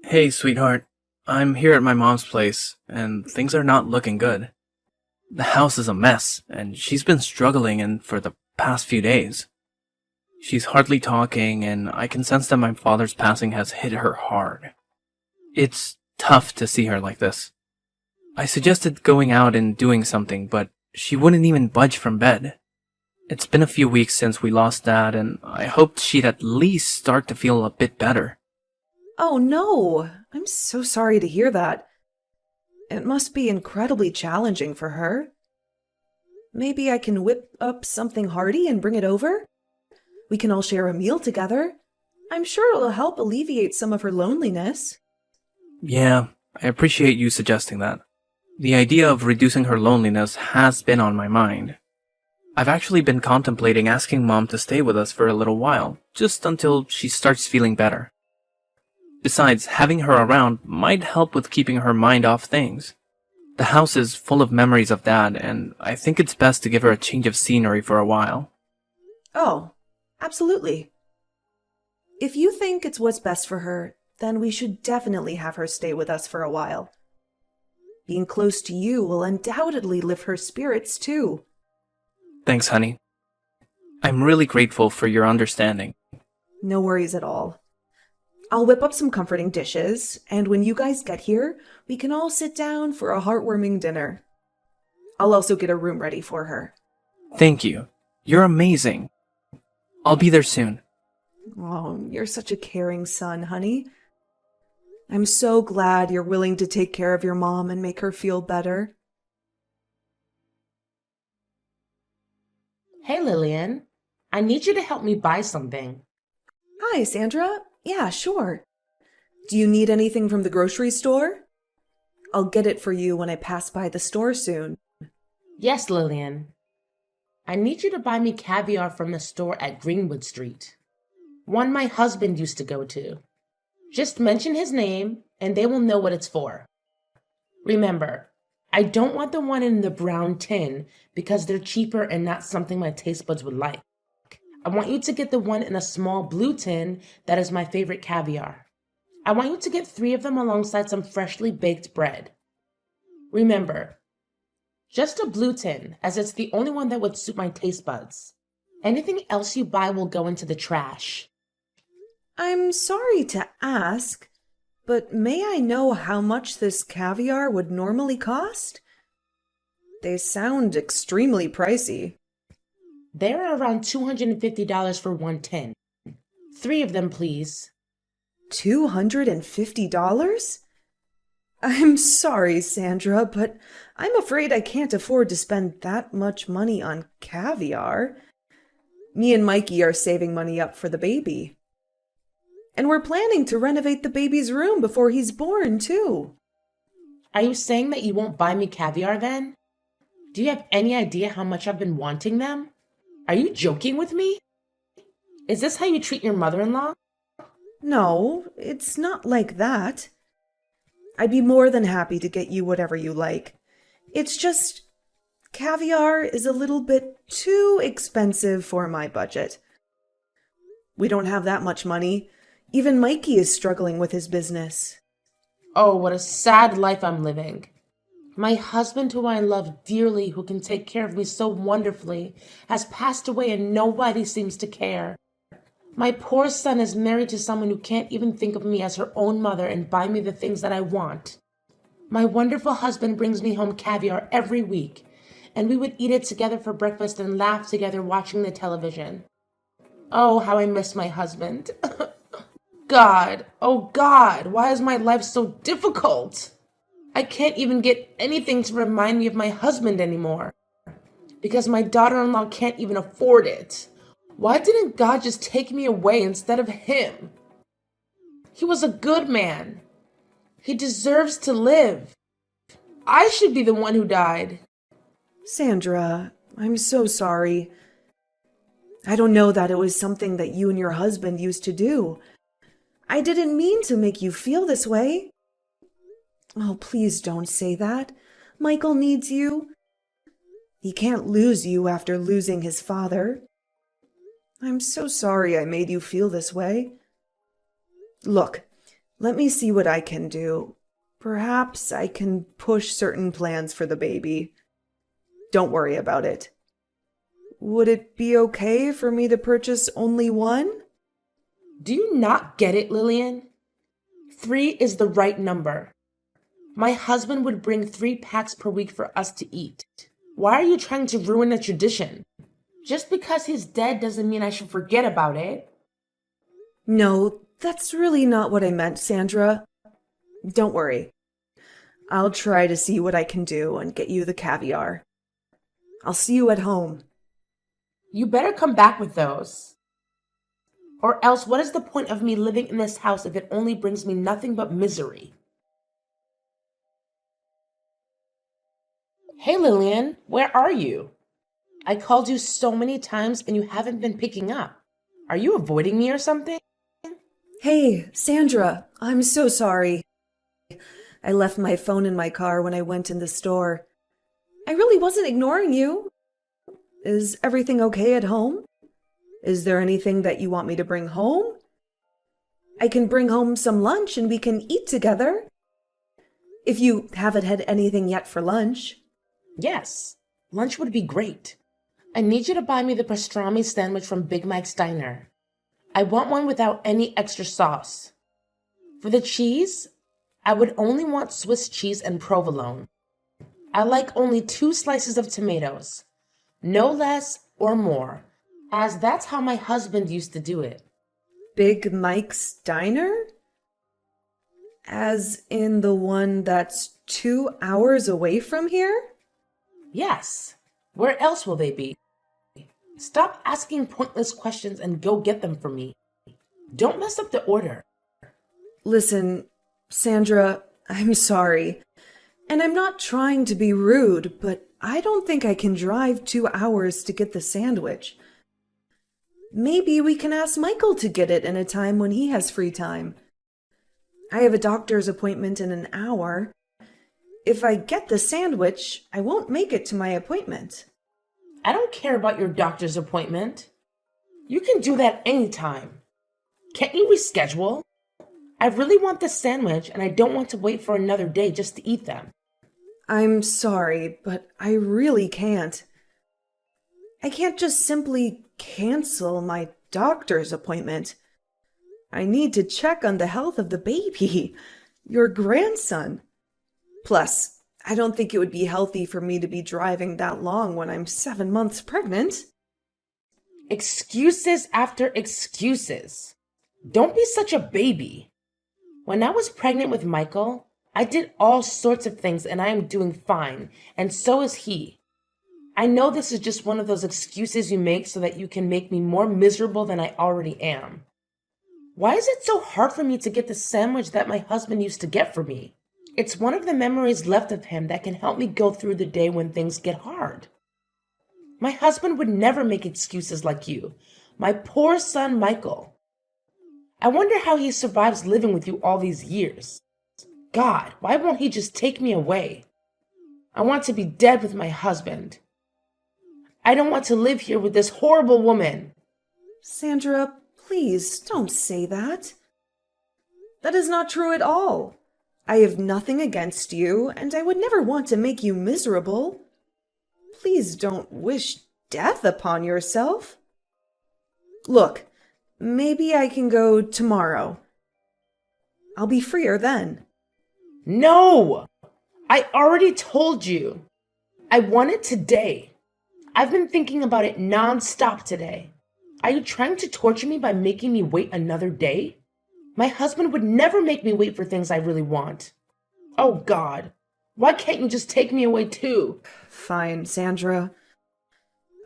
Hey, sweetheart. I'm here at my mom's place, and things are not looking good. The house is a mess, and she's been struggling for the past few days. She's hardly talking, and I can sense that my father's passing has hit her hard. It's tough to see her like this. I suggested going out and doing something, but she wouldn't even budge from bed. It's been a few weeks since we lost Dad, and I hoped she'd at least start to feel a bit better. Oh no, I'm so sorry to hear that. It must be incredibly challenging for her. Maybe I can whip up something hearty and bring it over? We can all share a meal together. I'm sure it'll help alleviate some of her loneliness. Yeah, I appreciate you suggesting that. The idea of reducing her loneliness has been on my mind. I've actually been contemplating asking Mom to stay with us for a little while, just until she starts feeling better. Besides, having her around might help with keeping her mind off things. The house is full of memories of Dad, and I think it's best to give her a change of scenery for a while. Oh, absolutely. If you think it's what's best for her, then we should definitely have her stay with us for a while. Being close to you will undoubtedly lift her spirits too. Thanks, honey. I'm really grateful for your understanding. No worries at all. I'll whip up some comforting dishes, and when you guys get here, we can all sit down for a heartwarming dinner. I'll also get a room ready for her. Thank you. You're amazing. I'll be there soon. Oh, you're such a caring son, honey. I'm so glad you're willing to take care of your mom and make her feel better. Hey, Lillian. I need you to help me buy something. Hi, Sandra. Yeah, sure. Do you need anything from the grocery store? I'll get it for you when I pass by the store soon. Yes, Lillian. I need you to buy me caviar from the store at Greenwood Street. One my husband used to go to. Just mention his name, and they will know what it's for. Remember, I don't want the one in the brown tin because they're cheaper and not something my taste buds would like. I want you to get the one in a small blue tin that is my favorite caviar. I want you to get 3 of them alongside some freshly baked bread. Remember, just a blue tin, as it's the only one that would suit my taste buds. Anything else you buy will go into the trash. I'm sorry to ask, but may I know how much this caviar would normally cost? They sound extremely pricey. They're around $250 for one tin. 3 of them, please. $250? I'm sorry, Sandra, but I'm afraid I can't afford to spend that much money on caviar. Me and Mikey are saving money up for the baby. And we're planning to renovate the baby's room before he's born, too. Are you saying that you won't buy me caviar then? Do you have any idea how much I've been wanting them? Are you joking with me? Is this how you treat your mother-in-law? No, it's not like that. I'd be more than happy to get you whatever you like. It's just, caviar is a little bit too expensive for my budget. We don't have that much money. Even Mikey is struggling with his business. Oh, what a sad life I'm living. My husband, who I love dearly, who can take care of me so wonderfully, has passed away and nobody seems to care. My poor son is married to someone who can't even think of me as her own mother and buy me the things that I want. My wonderful husband brings me home caviar every week, and we would eat it together for breakfast and laugh together watching the television. Oh, how I miss my husband. God, oh God, why is my life so difficult? I can't even get anything to remind me of my husband anymore, because my daughter-in-law can't even afford it. Why didn't God just take me away instead of him? He was a good man. He deserves to live. I should be the one who died. Sandra, I'm so sorry. I don't know that it was something that you and your husband used to do. I didn't mean to make you feel this way. Oh, please don't say that. Michael needs you. He can't lose you after losing his father. I'm so sorry I made you feel this way. Look, Let me see what I can do. Perhaps I can push certain plans for the baby. Don't worry about it. Would it be okay for me to purchase only one? Do you not get it, Lillian? 3 is the right number. My husband would bring 3 packs per week for us to eat. Why are you trying to ruin a tradition? Just because he's dead doesn't mean I should forget about it. No, that's really not what I meant, Sandra. Don't worry. I'll try to see what I can do and get you the caviar. I'll see you at home. You better come back with those. Or else, what is the point of me living in this house if it only brings me nothing but misery? Hey, Lillian, where are you? I called you so many times and you haven't been picking up. Are you avoiding me or something? Hey, Sandra, I'm so sorry. I left my phone in my car when I went in the store. I really wasn't ignoring you. Is everything okay at home? Is there anything that you want me to bring home? I can bring home some lunch and we can eat together. If you haven't had anything yet for lunch. Yes, lunch would be great. I need you to buy me the pastrami sandwich from Big Mike's Diner. I want one without any extra sauce. For the cheese, I would only want Swiss cheese and provolone. I like only 2 slices of tomatoes, no less or more, as that's how my husband used to do it. Big Mike's Diner? As in the one that's 2 hours away from here? Yes, where else will they be? Stop asking pointless questions and go get them for me. Don't mess up the order. Listen, Sandra, I'm sorry. And I'm not trying to be rude, but I don't think I can drive 2 hours to get the sandwich. Maybe we can ask Michael to get it in a time when he has free time. I have a doctor's appointment in an hour. If I get the sandwich, I won't make it to my appointment. I don't care about your doctor's appointment. You can do that anytime. Can't you reschedule? I really want the sandwich and I don't want to wait for another day just to eat them. I'm sorry, but I really can't. I can't just simply cancel my doctor's appointment. I need to check on the health of the baby, your grandson. Plus, I don't think it would be healthy for me to be driving that long when I'm 7 months pregnant. Excuses after excuses. Don't be such a baby. When I was pregnant with Michael, I did all sorts of things and I am doing fine, and so is he. I know this is just one of those excuses you make so that you can make me more miserable than I already am. Why is it so hard for me to get the sandwich that my husband used to get for me? It's one of the memories left of him that can help me go through the day when things get hard. My husband would never make excuses like you. My poor son, Michael. I wonder how he survives living with you all these years. God, why won't he just take me away? I want to be dead with my husband. I don't want to live here with this horrible woman. Sandra, please don't say that. That is not true at all. I have nothing against you, and I would never want to make you miserable. Please don't wish death upon yourself. Look, maybe I can go tomorrow. I'll be freer then. No! I already told you. I want it today. I've been thinking about it non-stop today. Are you trying to torture me by making me wait another day? My husband would never make me wait for things I really want. Oh, God. Why can't you just take me away too? Fine, Sandra.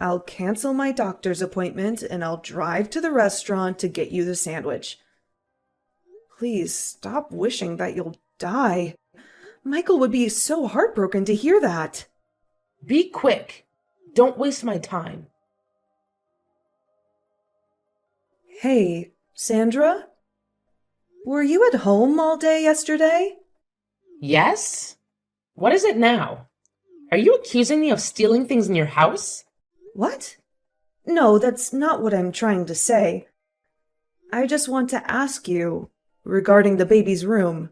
I'll cancel my doctor's appointment and I'll drive to the restaurant to get you the sandwich. Please stop wishing that you'll die. Michael would be so heartbroken to hear that. Be quick. Don't waste my time. Hey, Sandra? Were you at home all day yesterday? Yes? What is it now? Are you accusing me of stealing things in your house? What? No, that's not what I'm trying to say. I just want to ask you, regarding the baby's room.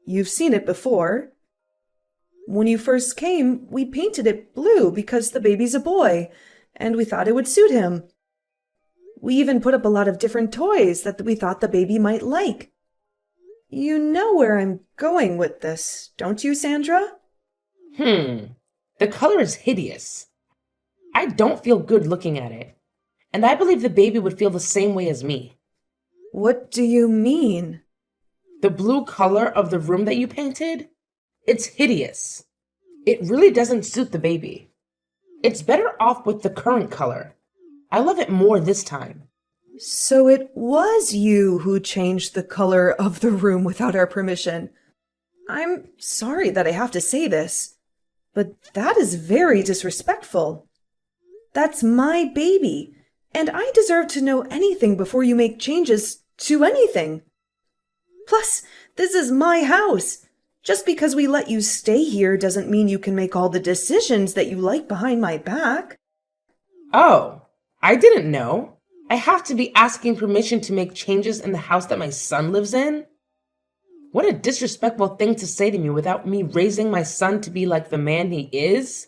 You've seen it before. When you first came, we painted it blue because the baby's a boy, and we thought it would suit him. We even put up a lot of different toys that we thought the baby might like. You know where I'm going with this, don't you, Sandra? The color is hideous. I don't feel good looking at it, and I believe the baby would feel the same way as me. What do you mean? The blue color of the room that you painted? It's hideous. It really doesn't suit the baby. It's better off with the current color. I love it more this time. So it was you who changed the color of the room without our permission. I'm sorry that I have to say this, but that is very disrespectful. That's my baby, and I deserve to know anything before you make changes to anything. Plus, this is my house. Just because we let you stay here doesn't mean you can make all the decisions that you like behind my back. Oh, I didn't know. I have to be asking permission to make changes in the house that my son lives in? What a disrespectful thing to say to me without me raising my son to be like the man he is.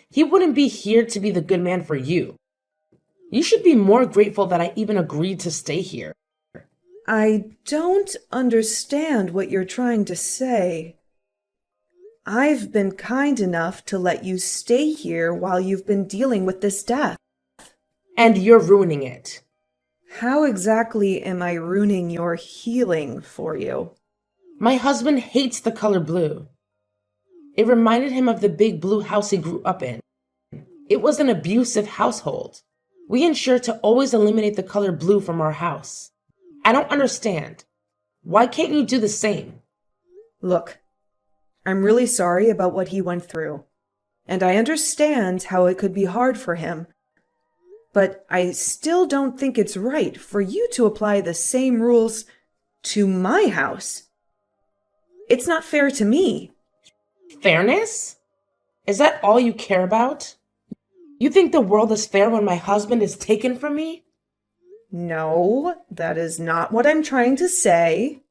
He wouldn't be here to be the good man for you. You should be more grateful that I even agreed to stay here. I don't understand what you're trying to say. I've been kind enough to let you stay here while you've been dealing with this death. And you're ruining it. How exactly am I ruining your healing for you? My husband hates the color blue. It reminded him of the big blue house he grew up in. It was an abusive household. We ensure to always eliminate the color blue from our house. I don't understand. Why can't you do the same? Look, I'm really sorry about what he went through, and I understand how it could be hard for him. But I still don't think it's right for you to apply the same rules to my house. It's not fair to me. Fairness? Is that all you care about? You think the world is fair when my husband is taken from me? No, that is not what I'm trying to say.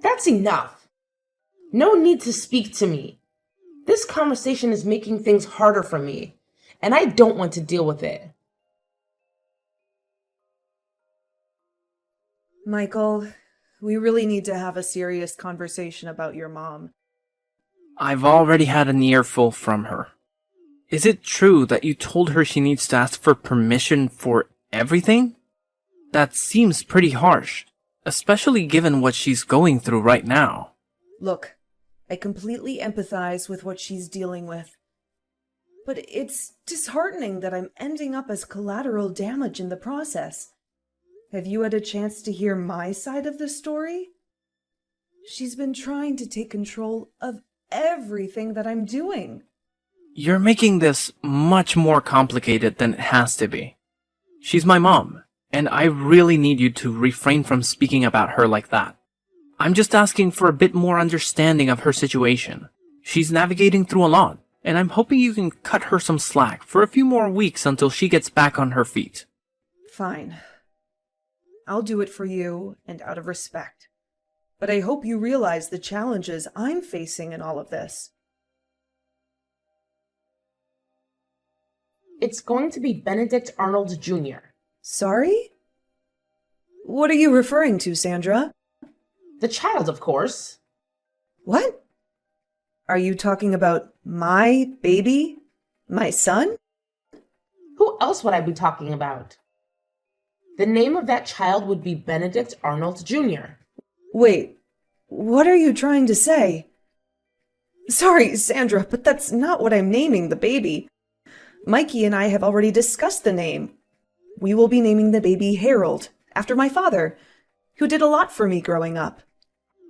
That's enough. No need to speak to me. This conversation is making things harder for me, and I don't want to deal with it. Michael, we really need to have a serious conversation about your mom. I've already had an earful from her. Is it true that you told her she needs to ask for permission for everything? That seems pretty harsh, especially given what she's going through right now. Look, I completely empathize with what she's dealing with. But it's disheartening that I'm ending up as collateral damage in the process. Have you had a chance to hear my side of the story? She's been trying to take control of everything that I'm doing. You're making this much more complicated than it has to be. She's my mom, and I really need you to refrain from speaking about her like that. I'm just asking for a bit more understanding of her situation. She's navigating through a lot, and I'm hoping you can cut her some slack for a few more weeks until she gets back on her feet. Fine. I'll do it for you and out of respect. But I hope you realize the challenges I'm facing in all of this. It's going to be Benedict Arnold Jr. Sorry? What are you referring to, Sandra? The child, of course. What? Are you talking about my baby? My son? Who else would I be talking about? The name of that child would be Benedict Arnold Jr. Wait, what are you trying to say? Sorry, Sandra, but that's not what I'm naming the baby. Mikey and I have already discussed the name. We will be naming the baby Harold, after my father, who did a lot for me growing up.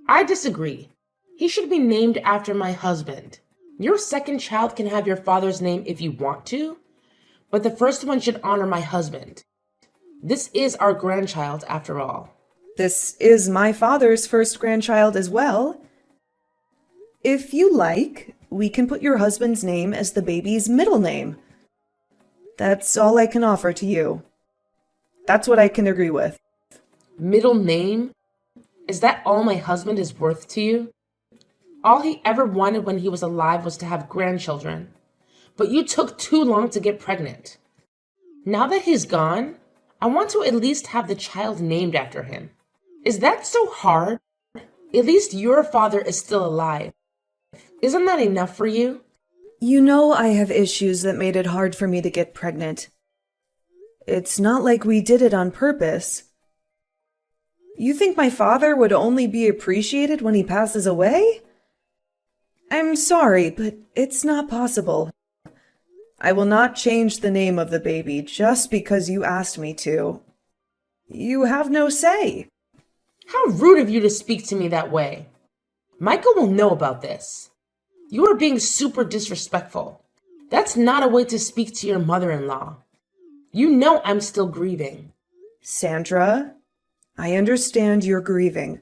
I disagree. He should be named after my husband. Your second child can have your father's name if you want to, but the first one should honor my husband. This is our grandchild, after all. This is my father's first grandchild as well. If you like, we can put your husband's name as the baby's middle name. That's all I can offer to you. That's what I can agree with. Middle name? Is that all my husband is worth to you? All he ever wanted when he was alive was to have grandchildren. But you took too long to get pregnant. Now that he's gone, I want to at least have the child named after him. Is that so hard? At least your father is still alive. Isn't that enough for you? You know I have issues that made it hard for me to get pregnant. It's not like we did it on purpose. You think my father would only be appreciated when he passes away? I'm sorry, but it's not possible. I will not change the name of the baby just because you asked me to. You have no say. How rude of you to speak to me that way. Michael will know about this. You are being super disrespectful. That's not a way to speak to your mother-in-law. You know I'm still grieving. Sandra, I understand you're grieving.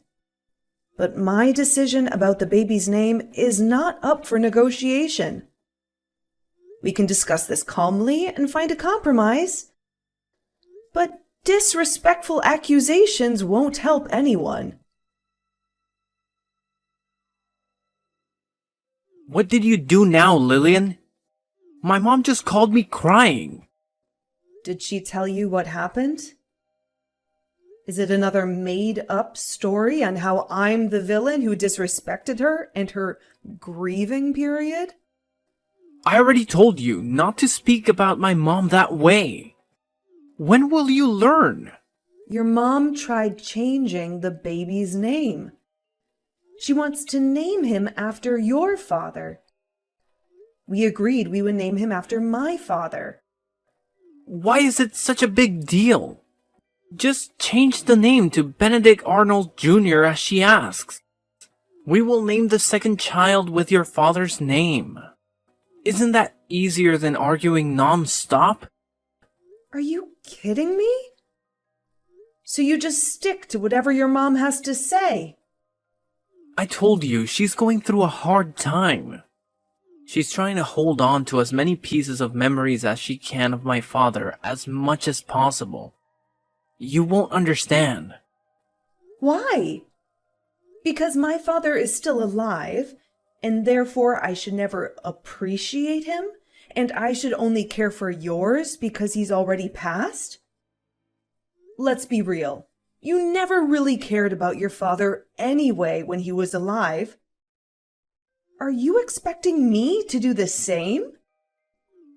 But my decision about the baby's name is not up for negotiation. We can discuss this calmly and find a compromise. But disrespectful accusations won't help anyone. What did you do now, Lillian? My mom just called me crying. Did she tell you what happened? Is it another made-up story on how I'm the villain who disrespected her and her grieving period? I already told you not to speak about my mom that way. When will you learn? Your mom tried changing the baby's name. She wants to name him after your father. We agreed we would name him after my father. Why is it such a big deal? Just change the name to Benedict Arnold Jr. as she asks. We will name the second child with your father's name. Isn't that easier than arguing non-stop? Are you kidding me? So you just stick to whatever your mom has to say? I told you she's going through a hard time. She's trying to hold on to as many pieces of memories as she can of my father as much as possible. You won't understand. Why? Because my father is still alive, and therefore I should never appreciate him, and I should only care for yours because he's already passed? Let's be real. You never really cared about your father anyway when he was alive. Are you expecting me to do the same?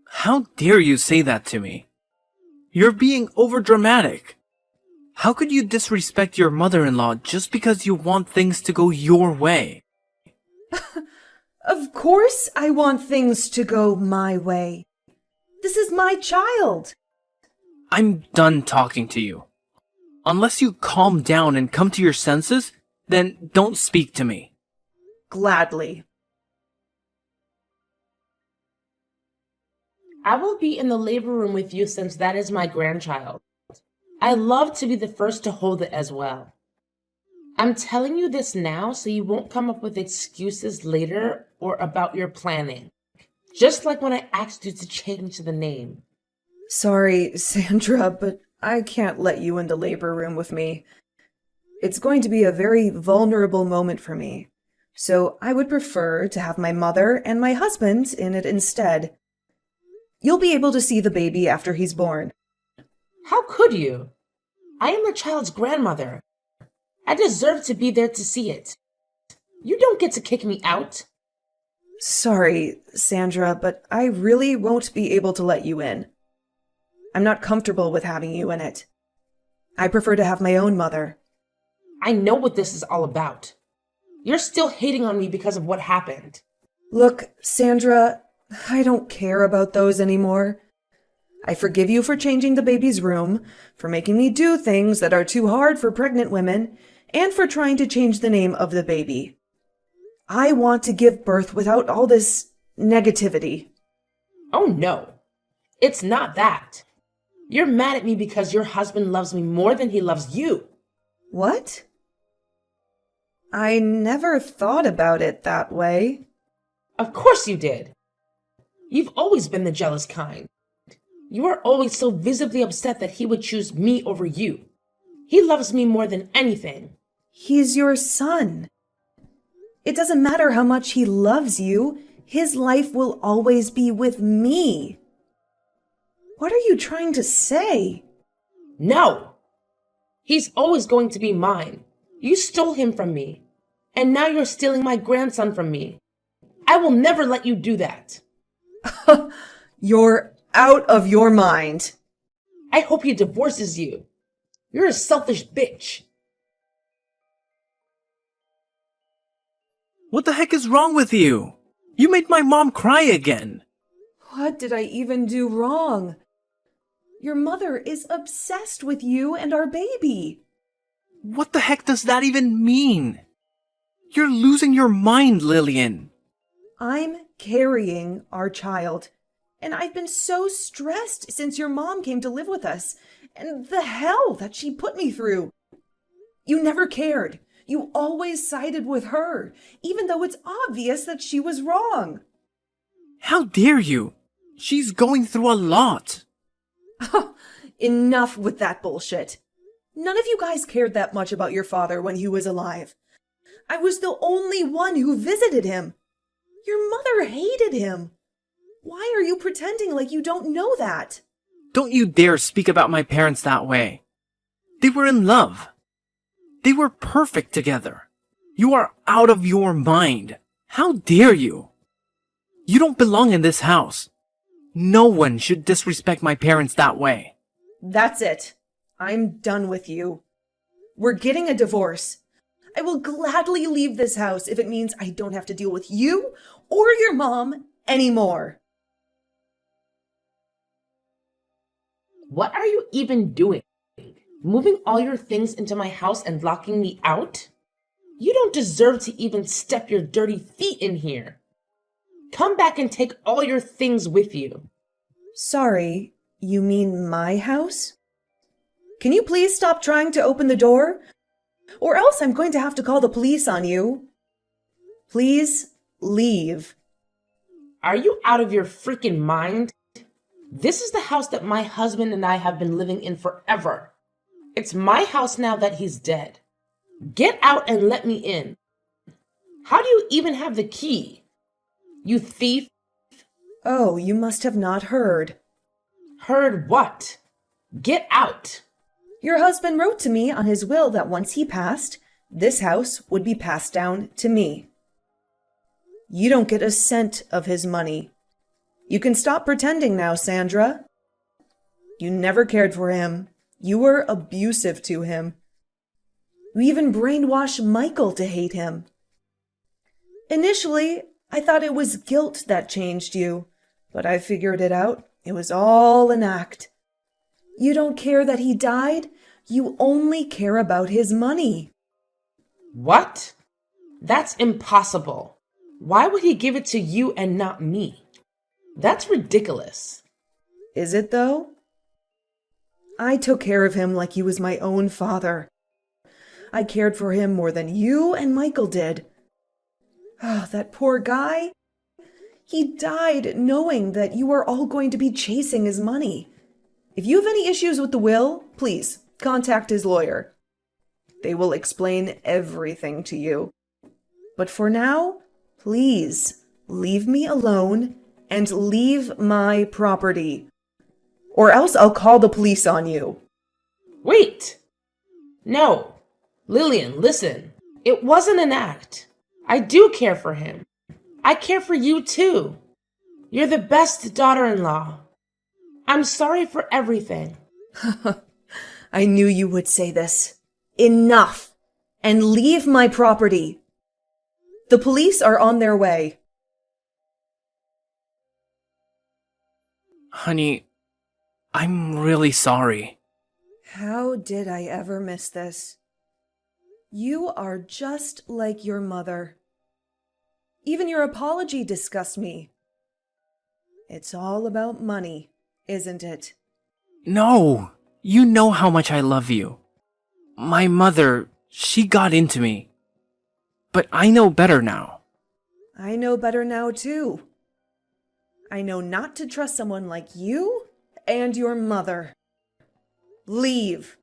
How dare you say that to me? You're being overdramatic. How could you disrespect your mother-in-law just because you want things to go your way? Of course I want things to go my way. This is my child. I'm done talking to you. Unless you calm down and come to your senses, then don't speak to me. Gladly. I will be in the labor room with you since that is my grandchild. I love to be the first to hold it as well. I'm telling you this now so you won't come up with excuses later or about your planning. Just like when I asked you to change the name. Sorry, Sandra, but I can't let you in the labor room with me. It's going to be a very vulnerable moment for me, so I would prefer to have my mother and my husband in it instead. You'll be able to see the baby after he's born. How could you? I am the child's grandmother. I deserve to be there to see it. You don't get to kick me out. Sorry, Sandra, but I really won't be able to let you in. I'm not comfortable with having you in it. I prefer to have my own mother. I know what this is all about. You're still hating on me because of what happened. Look, Sandra, I don't care about those anymore. I forgive you for changing the baby's room, for making me do things that are too hard for pregnant women, and for trying to change the name of the baby. I want to give birth without all this negativity. Oh no, it's not that. You're mad at me because your husband loves me more than he loves you. What? I never thought about it that way. Of course you did. You've always been the jealous kind. You are always so visibly upset that he would choose me over you. He loves me more than anything. He's your son. It doesn't matter how much he loves you. His life will always be with me. What are you trying to say? No! He's always going to be mine. You stole him from me. And now you're stealing my grandson from me. I will never let you do that. You're out of your mind. I hope he divorces you. You're a selfish bitch. What the heck is wrong with you? You made my mom cry again. What did I even do wrong? Your mother is obsessed with you and our baby. What the heck does that even mean? You're losing your mind, Lillian. I'm carrying our child, and I've been so stressed since your mom came to live with us, and the hell that she put me through. You never cared. You always sided with her, even though it's obvious that she was wrong. How dare you? She's going through a lot. Enough with that bullshit. None of you guys cared that much about your father when he was alive. I was the only one who visited him. Your mother hated him. Why are you pretending like you don't know that? Don't you dare speak about my parents that way. They were in love. They were perfect together. You are out of your mind. How dare you? You don't belong in this house. No one should disrespect my parents that way. That's it. I'm done with you. We're getting a divorce. I will gladly leave this house if it means I don't have to deal with you or your mom anymore. What are you even doing? Moving all your things into my house and locking me out? You don't deserve to even step your dirty feet in here. Come back and take all your things with you. Sorry, you mean my house? Can you please stop trying to open the door? Or else I'm going to have to call the police on you. Please leave. Are you out of your freaking mind? This is the house that my husband and I have been living in forever. It's my house now that he's dead. Get out and let me in. How do you even have the key? You thief. Oh, you must have not heard. Heard what? Get out. Your husband wrote to me on his will that once he passed, this house would be passed down to me. You don't get a cent of his money. You can stop pretending now, Sandra. You never cared for him. You were abusive to him. You even brainwashed Michael to hate him. Initially, I thought it was guilt that changed you, but I figured it out. It was all an act. You don't care that he died. You only care about his money. What? That's impossible. Why would he give it to you and not me? That's ridiculous. Is it, though? I took care of him like he was my own father. I cared for him more than you and Michael did. Oh, that poor guy. He died knowing that you were all going to be chasing his money. If you have any issues with the will, please contact his lawyer. They will explain everything to you. But for now, please leave me alone and leave my property. Or else I'll call the police on you. Wait! No. Lillian, listen. It wasn't an act. I do care for him. I care for you too. You're the best daughter-in-law. I'm sorry for everything. I knew you would say this. Enough! And leave my property. The police are on their way. Honey, I'm really sorry. How did I ever miss this? You are just like your mother. Even your apology disgusts me. It's all about money, isn't it? No, you know how much I love you. My mother, she got into me. But I know better now. I know better now, too. I know not to trust someone like you and your mother. Leave.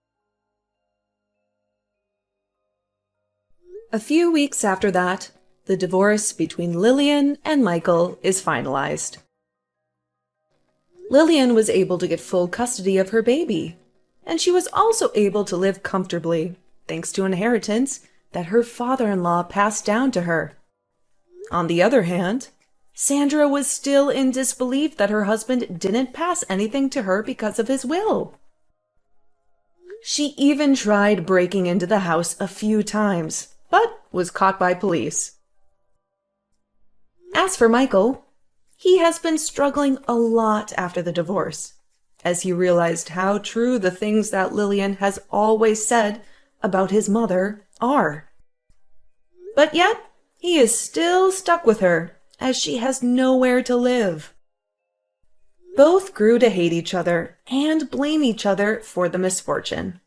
A few weeks after that, the divorce between Lillian and Michael is finalized. Lillian was able to get full custody of her baby, and she was also able to live comfortably, thanks to inheritance that her father-in-law passed down to her. On the other hand, Sandra was still in disbelief that her husband didn't pass anything to her because of his will. She even tried breaking into the house a few times, but was caught by police. As for Michael, he has been struggling a lot after the divorce, as he realized how true the things that Lillian has always said about his mother are. But yet, he is still stuck with her, as she has nowhere to live. Both grew to hate each other and blame each other for the misfortune.